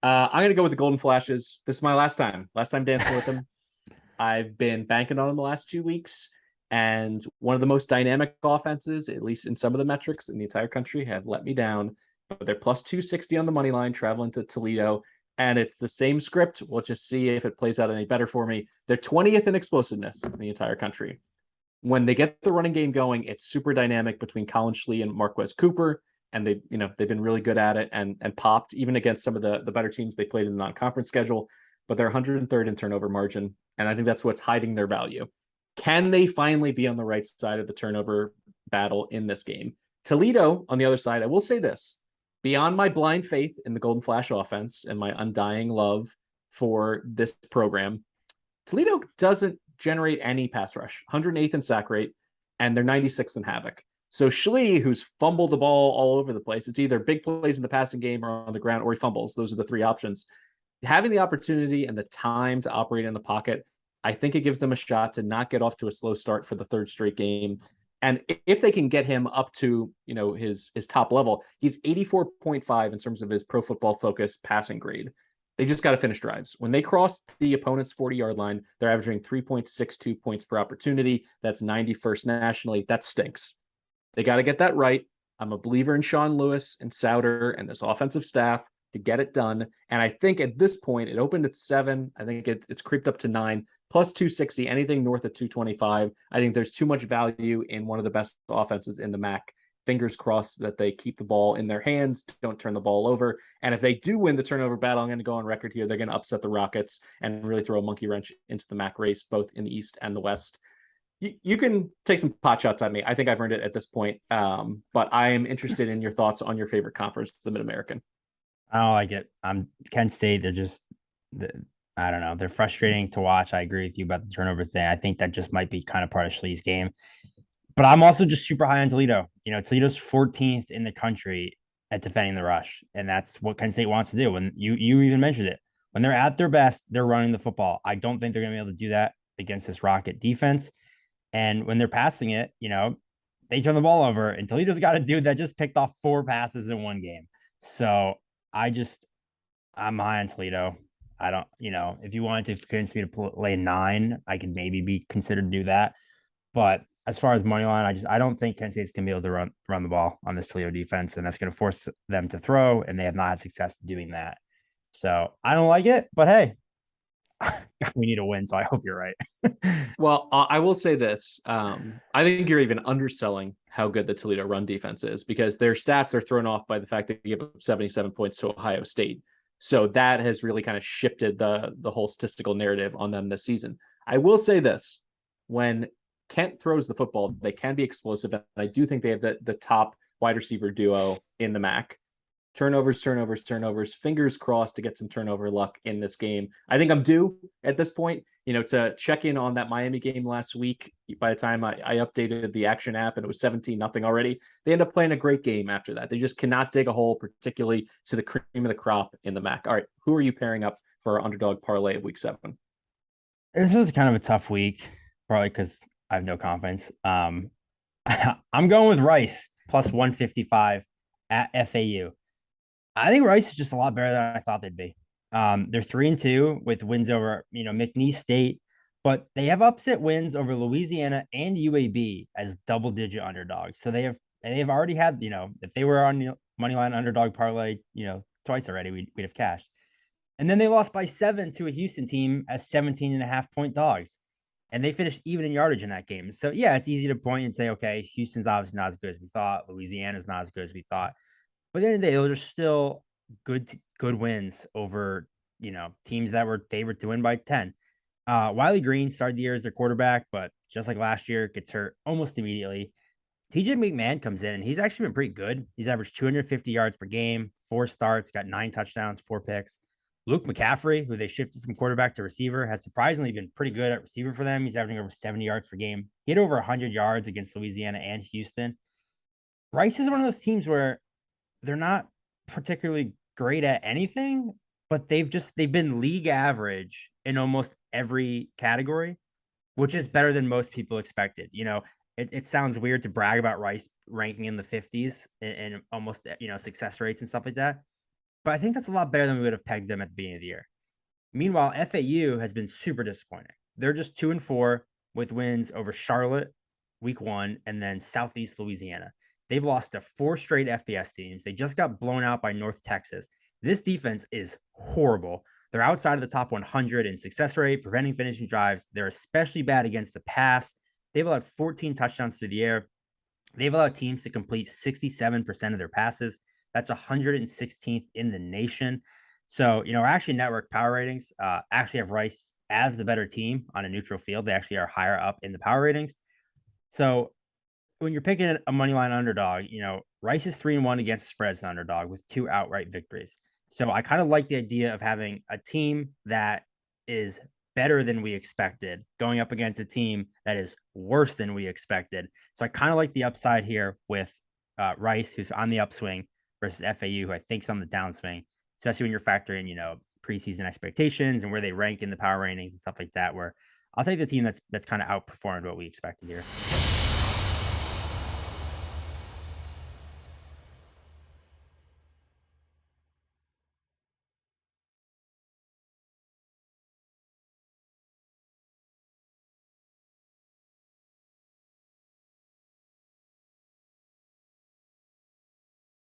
I'm gonna go with the Golden Flashes. This is my last time. Last time dancing with them. I've been banking on them the last 2 weeks, and one of the most dynamic offenses, at least in some of the metrics in the entire country, have let me down. But they're plus 260 on the money line, traveling to Toledo, and it's the same script. We'll just see if it plays out any better for me. They're 20th in explosiveness in the entire country. When they get the running game going, it's super dynamic between Colin Schlee and Marquez Cooper, and they've been really good at it and popped even against some of the better teams they played in the non-conference schedule. But they're 103rd in turnover margin, and I think that's what's hiding their value. Can they finally be on the right side of the turnover battle in this game? Toledo, on the other side, I will say this: beyond my blind faith in the Golden Flash offense and my undying love for this program, Toledo doesn't generate any pass rush, 108th in sack rate, and they're 96th in havoc. So Schlee, who's fumbled the ball all over the place, it's either big plays in the passing game or on the ground, or he fumbles. Those are the three options. Having the opportunity and the time to operate in the pocket, I think it gives them a shot to not get off to a slow start for the third straight game. And if they can get him up to his top level, he's 84.5 in terms of his Pro Football Focus passing grade. They just got to finish drives. When they cross the opponent's 40-yard line, they're averaging 3.62 points per opportunity. That's 91st nationally. That stinks. They got to get that right. I'm a believer in Sean Lewis and Souter and this offensive staff to get it done. And I think at this point, it opened at 7. I think it's creeped up to 9, plus 260, anything north of 225. I think there's too much value in one of the best offenses in the MAC. Fingers crossed that they keep the ball in their hands, don't turn the ball over. And if they do win the turnover battle, I'm going to go on record here. They're going to upset the Rockets and really throw a monkey wrench into the MAC race, both in the East and the West. You can take some pot shots at me. I think I've earned it at this point. But I am interested in your thoughts on your favorite conference, the Mid-American. I don't like it. Kent State. I don't know. They're frustrating to watch. I agree with you about the turnover thing. I think that just might be kind of part of Schlee's game. But I'm also just super high on Toledo. Toledo's 14th in the country at defending the rush, and that's what Kent State wants to do. When you even mentioned it, when they're at their best, they're running the football. I don't think they're going to be able to do that against this Rocket defense. And when they're passing it, they turn the ball over, and Toledo's got a dude that just picked off 4 passes in one game. So I'm high on Toledo. I don't, if you wanted to convince me to lay 9, I could maybe be considered to do that. But as far as money line, I don't think Kent State's gonna be able to run the ball on this Toledo defense, and that's gonna force them to throw, and they have not had success doing that. So I don't like it, but hey, we need a win, so I hope you're right. Well, I will say this. I think you're even underselling how good the Toledo run defense is, because their stats are thrown off by the fact that they give up 77 points to Ohio State. So that has really kind of shifted the whole statistical narrative on them this season. I will say this: when Kent throws the football, they can be explosive. And I do think they have the top wide receiver duo in the MAC. Turnovers. Fingers crossed to get some turnover luck in this game. I think I'm due at this point, to check in on that Miami game last week. By the time I updated the action app and it was 17-0 already, they end up playing a great game after that. They just cannot dig a hole, particularly to the cream of the crop in the MAC. All right, who are you pairing up for our underdog parlay of week 7? This was kind of a tough week, probably because I have no confidence. I'm going with Rice plus 155 at FAU. I think Rice is just a lot better than I thought they'd be. They're 3-2 with wins over, McNeese State, but they have upset wins over Louisiana and UAB as double-digit underdogs. So they've already had, if they were on moneyline underdog parlay, twice already, we'd have cashed. And then they lost by 7 to a Houston team as 17.5-point dogs. And they finished even in yardage in that game. So yeah, it's easy to point and say, okay, Houston's obviously not as good as we thought. Louisiana's not as good as we thought. But at the end of the day, those are still good wins over, teams that were favored to win by 10. Wiley Green started the year as their quarterback, but just like last year, gets hurt almost immediately. TJ McMahon comes in, and he's actually been pretty good. He's averaged 250 yards per game, 4 starts, got 9 touchdowns, 4 picks. Luke McCaffrey, who they shifted from quarterback to receiver, has surprisingly been pretty good at receiver for them. He's averaging over 70 yards per game. He had over 100 yards against Louisiana and Houston. Rice is one of those teams where they're not particularly great at anything, but they've been league average in almost every category, which is better than most people expected. It sounds weird to brag about Rice ranking in the 50s and almost, success rates and stuff like that. but I think that's a lot better than we would have pegged them at the beginning of the year. Meanwhile, FAU has been super disappointing. They're just 2-4 with wins over Charlotte week 1 and then Southeast Louisiana. They've lost to 4 straight FBS teams. They just got blown out by North Texas. This defense is horrible. They're outside of the top 100 in success rate, preventing finishing drives. They're especially bad against the pass. They've allowed 14 touchdowns through the air. They've allowed teams to complete 67% of their passes. That's 116th in the nation. So, our actually network power ratings actually have Rice as the better team on a neutral field. They actually are higher up in the power ratings. So, when you're picking a money line underdog, Rice is 3-1 against spreads the underdog with 2 outright victories. So, I kind of like the idea of having a team that is better than we expected going up against a team that is worse than we expected. So, I kind of like the upside here with Rice, who's on the upswing, versus FAU, who I think is on the downswing, especially when you're factoring, preseason expectations and where they rank in the power ratings and stuff like that, where I'll take the team that's kind of outperformed what we expected here.